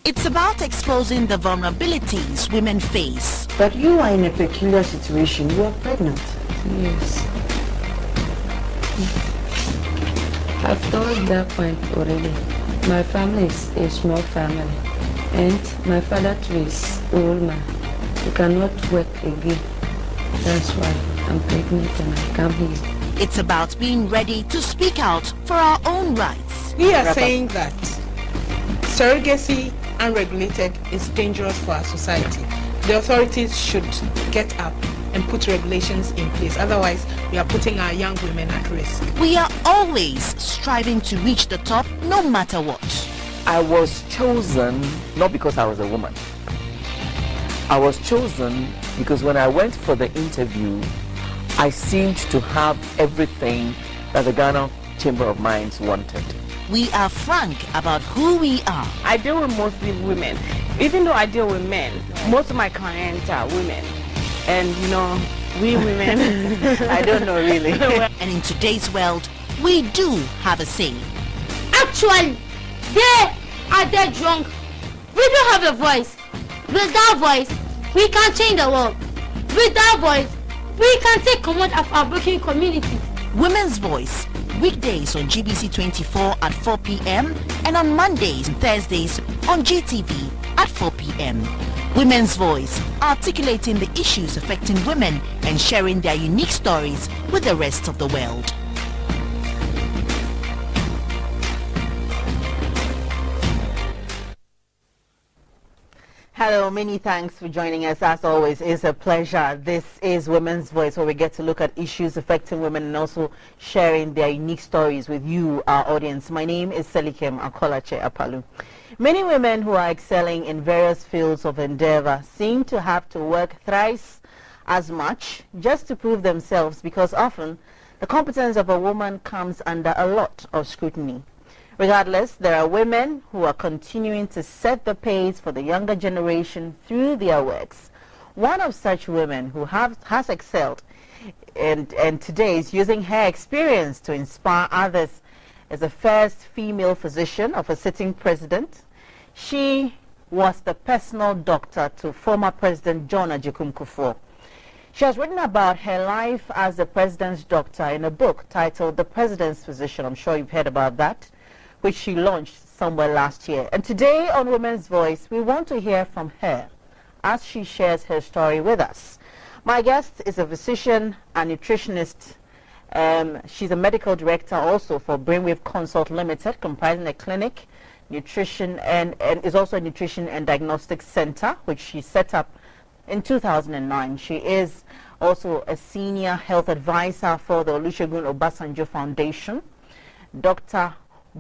It's about exposing the vulnerabilities women face. But you are in a peculiar situation. You are pregnant. Yes. I've told that point already. My family is a small family, and my father too is old man. He cannot work again. That's why I'm pregnant and I come here. It's about being ready to speak out for our own rights. We are saying that surrogacy unregulated is dangerous for our society. The authorities should get up and put regulations in place. Otherwise, we are putting our young women at risk. We are always striving to reach the top, no matter what. I was chosen not because I was a woman. I was chosen because when I went for the interview, I seemed to have everything that the Ghana Chamber of Mines wanted. We are frank about who we are. I deal with mostly women. Even though I deal with men, most of my clients are women. And you know, we women, I don't know really. And in today's world, we do have a say. Actually, they drunk. We do have a voice. With that voice, we can change the world. With that voice, we can take command of our broken communities. Women's Voice, weekdays on GBC 24 at 4 p.m. and on Mondays and Thursdays on GTV at 4 p.m. Women's Voice, articulating the issues affecting women and sharing their unique stories with the rest of the world. Hello, many thanks for joining us. As always, it's a pleasure. This is Women's Voice, where we get to look at issues affecting women and also sharing their unique stories with you, our audience. My name is Selikem Akolache Apalu. Many women who are excelling in various fields of endeavor seem to have to work thrice as much just to prove themselves, because often the competence of a woman comes under a lot of scrutiny. Regardless, there are women who are continuing to set the pace for the younger generation through their works. One of such women who has excelled and today is using her experience to inspire others is the first female physician of a sitting president. She was the personal doctor to former President John Agyekum Kufuor. She has written about her life as the president's doctor in a book titled The President's Physician. I'm sure you've heard about that, which she launched somewhere last year. And today on Women's Voice, we want to hear from her as she shares her story with us. My guest is a physician and nutritionist. She's a medical director also for Brainwave Consult Limited, comprising a clinic, nutrition, and is also a nutrition and diagnostic center, which she set up in 2009. She is also a senior health advisor for the Olusegun Obasanjo Foundation. Dr.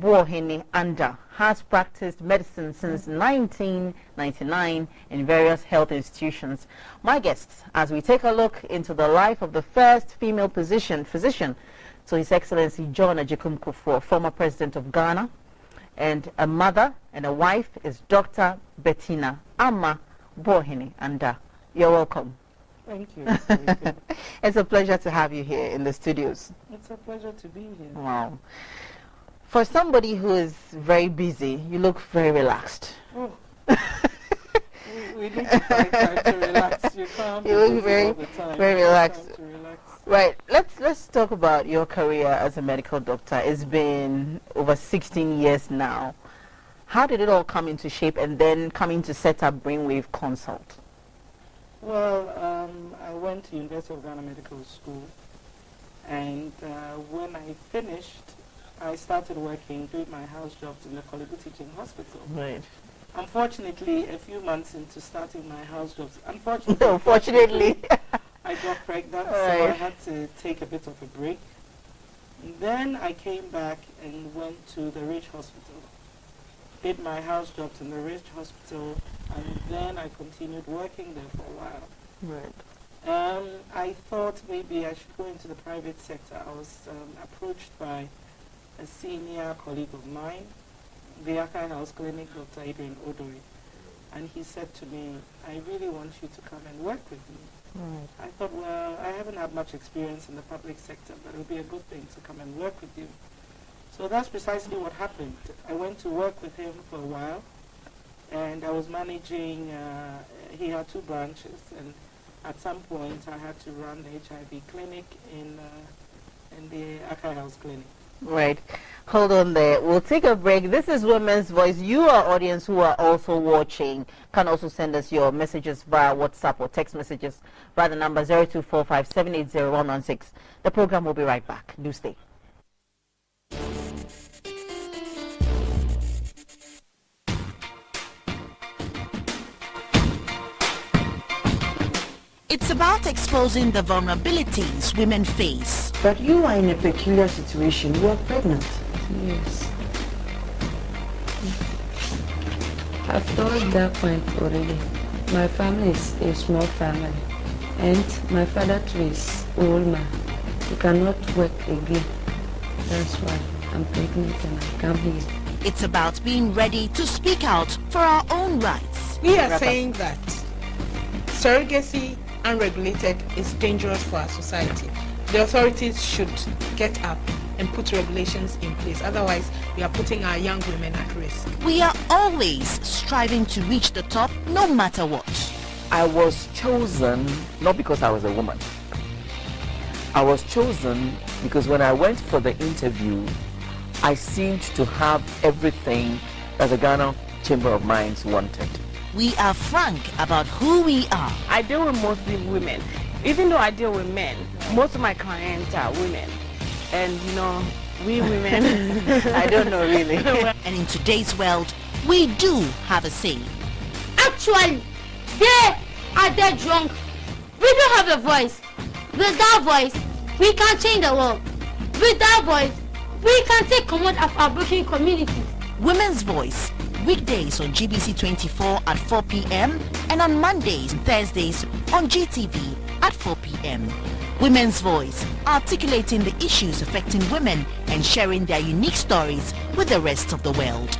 Bohene Andah has practiced medicine since 1999 in various health institutions. My guests, as we take a look into the life of the first female physician to His Excellency John Agyekum Kufuor, former president of Ghana, and a mother and a wife, is Dr. Bettina Amma Bohene Andah. You're welcome. Thank you. It's a pleasure to have you here in the studios. It's a pleasure to be here. Wow. For somebody who is very busy, you look very relaxed. Oh. we need to find time to relax. You can't be look busy all the time. very relaxed. Time to relax. Right. Let's talk about your career as a medical doctor. It's been over 16 years now. How did it all come into shape and then coming to set up Brainwave Consult? Well, I went to University of Ghana Medical School, and when I finished, I started working, doing my house jobs in the Kolebu Teaching Hospital. Right. Unfortunately, a few months into starting my house jobs, unfortunately, I got pregnant, so I had to take a bit of a break. And then I came back and went to the Ridge Hospital, did my house jobs in the Ridge Hospital, and then I continued working there for a while. Right. I thought maybe I should go into the private sector. I was approached by a senior colleague of mine, the Akai House Clinic, Dr. Adrian Odoi, and he said to me, I really want you to come and work with me. Right. I thought, well, I haven't had much experience in the public sector, but it would be a good thing to come and work with you. So that's precisely what happened. I went to work with him for a while, and I was managing, he had 2 branches, and at some point I had to run the HIV clinic in the Akai House clinic. Right. Hold on there. We'll take a break. This is Women's Voice. You, our audience who are also watching, can also send us your messages via WhatsApp or text messages via the number 0245780116. The program will be right back. Do stay. It's about exposing the vulnerabilities women face. But you are in a peculiar situation. You are pregnant. Yes. I've told that point already. My family is a small family, and my father too is old man. He cannot work again. That's why I'm pregnant and I come here. It's about being ready to speak out for our own rights. We are saying that surrogacy unregulated is dangerous for our society. The authorities should get up and put regulations in place. Otherwise, we are putting our young women at risk. We are always striving to reach the top, no matter what. I was chosen not because I was a woman. I was chosen because when I went for the interview, I seemed to have everything that the Ghana Chamber of Mines wanted. We are frank about who we are. I deal with mostly women. Even though I deal with men, most of my clients are women. And you know, we women, I don't know really. And in today's world, we do have a say. Actually, they are dead drunk. We don't have a voice. With that voice, we can change the world. With that voice, we can take command of our broken communities. Women's Voice, weekdays on GBC 24 at 4 p.m. and on Mondays and Thursdays on GTV at 4 p.m. Women's Voice, articulating the issues affecting women and sharing their unique stories with the rest of the world.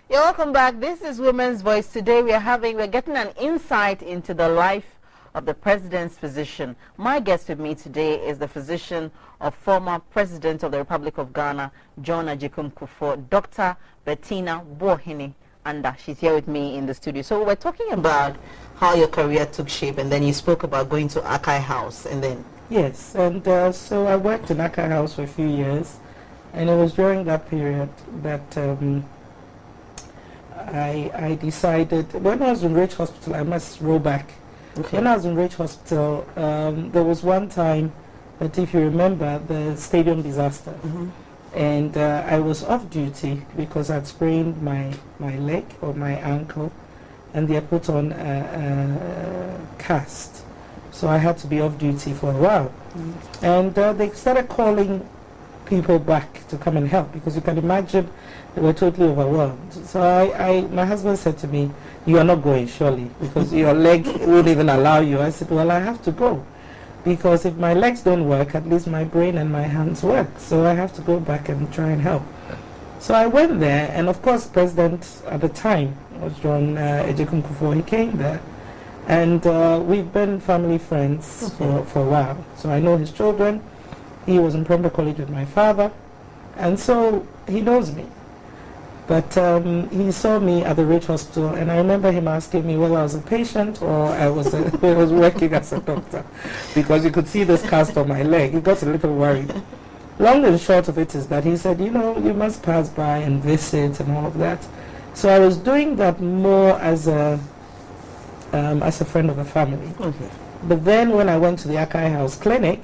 You're welcome back. This is Women's Voice. Today we're getting an insight into the life of the president's physician. My guest with me today is the physician of former President of the Republic of Ghana, John Agyekum Kufuor, Dr. Bettina Bohini Andah. She's here with me in the studio. So we're talking about how your career took shape, and then you spoke about going to Akai House, and then... Yes, and so I worked in Akai House for a few years, and it was during that period that I decided, when I was in Rich Hospital, I must roll back. Okay. When I was in Rich Hospital, there was one time that, if you remember, the stadium disaster. And I was off duty because I'd sprained my leg or my ankle, and they had put on a cast. So I had to be off duty for a while. And they started calling people back to come and help, because you can imagine they were totally overwhelmed. So my husband said to me, "You are not going, surely, because your leg won't even allow you." I said, "Well, I have to go, because if my legs don't work, at least my brain and my hands work. So I have to go back and try and help." So I went there, and of course, President at the time was John Agyekum Kufuor. He came there, and we've been family friends for a while. So I know his children. He was in Prempeh College with my father, and so he knows me. But he saw me at the Rich Hospital, and I remember him asking me whether I was a patient or I was working as a doctor, because you could see this cast on my leg. He got a little worried. Long and short of it is that he said, "You know, you must pass by and visit and all of that." So I was doing that more as a friend of the family. Okay. But then when I went to the Akai House clinic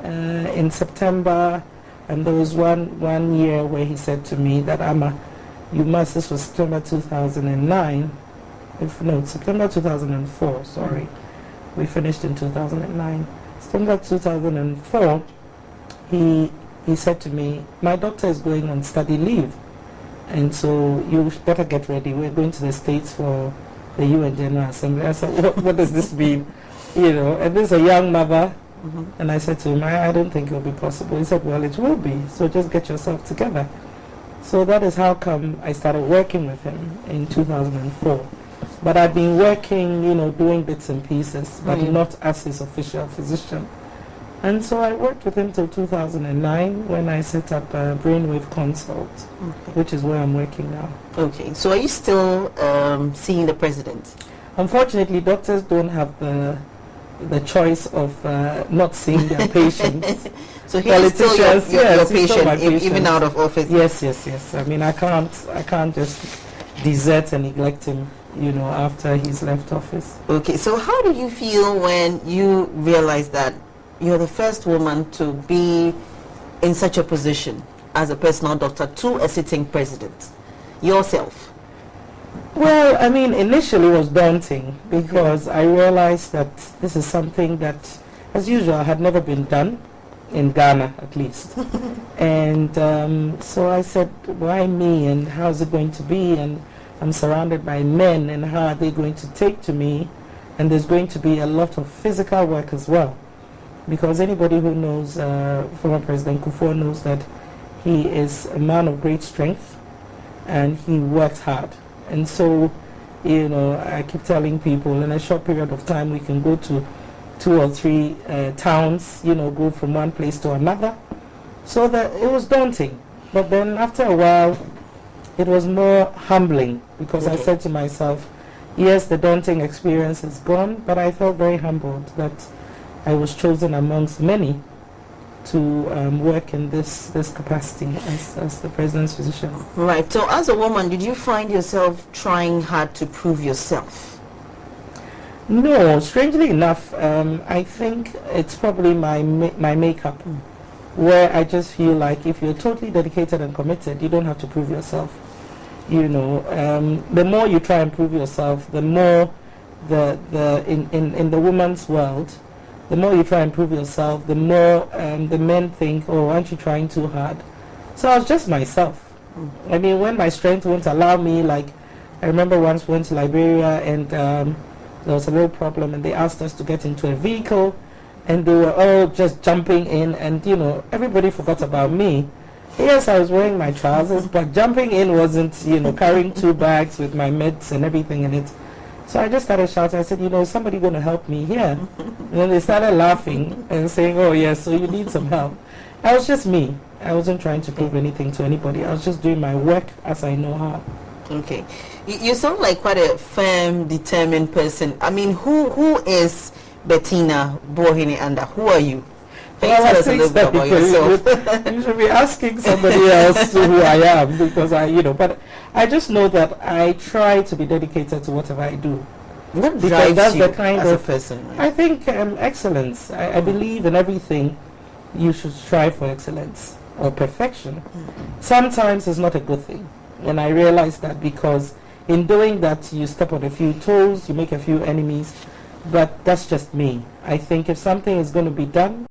in September, and there was one year where he said to me that, "You must," this was September 2009, September 2004, sorry. We finished in 2009. September 2004, he said to me, "My doctor is going on study leave, and so you better get ready. We're going to the States for the UN General Assembly." I said, what does this mean? You know, and this is a young mother. And I said to him, I don't think it will be possible. He said, "Well, it will be, so just get yourself together." So that is how come I started working with him in 2004. But I've been working, you know, doing bits and pieces, but not as his official physician. And so I worked with him till 2009 when I set up Brainwave Consult, which is where I'm working now. Okay, so are you still seeing the president? Unfortunately, doctors don't have the choice of not seeing their patients. So he's still your patient, even out of office? Yes. I mean, I can't just desert and neglect him, after he's left office. Okay, so how do you feel when you realize that you're the first woman to be in such a position as a personal doctor to a sitting president yourself? Well, I mean, initially it was daunting because I realized that this is something that, as usual, had never been done in Ghana, at least. And so I said, why me, and how's it going to be? And I'm surrounded by men, and how are they going to take to me? And there's going to be a lot of physical work as well. Because anybody who knows former President Kufuor knows that he is a man of great strength and he works hard. And so, I keep telling people in a short period of time we can go to 2 or 3 towns, go from one place to another. So that it was daunting. But then after a while, it was more humbling because I said to myself, yes, the daunting experience is gone, but I felt very humbled that I was chosen amongst many to work in this capacity as the president's physician. Right. So as a woman, did you find yourself trying hard to prove yourself? No. Strangely enough, I think it's probably my makeup, where I just feel like if you're totally dedicated and committed, you don't have to prove yourself. The more you try and prove yourself, the more in the woman's world, the more you try and prove yourself, the more the men think, oh, aren't you trying too hard? So I was just myself. I mean, when my strength won't allow me, like, I remember once we went to Liberia and there was a little problem and they asked us to get into a vehicle and they were all just jumping in and, everybody forgot about me. Yes, I was wearing my trousers, but jumping in wasn't, carrying 2 bags with my meds and everything in it. So I just started shouting. I said, is somebody going to help me here? And then they started laughing and saying, oh, yes, so you need some help. I was just me. I wasn't trying to prove anything to anybody. I was just doing my work as I know how. Okay. You sound like quite a firm, determined person. I mean, who is Bettina Bohini Andah? Who are you? Well, tell us a little bit about yourself. You should be asking somebody else who I am because but I just know that I try to be dedicated to whatever I do. What drives you the kind as of a person? Right? I think excellence. I believe in everything. You should strive for excellence or perfection. Sometimes it's not a good thing. And I realize that because in doing that, you step on a few toes, you make a few enemies. But that's just me. I think if something is going to be done,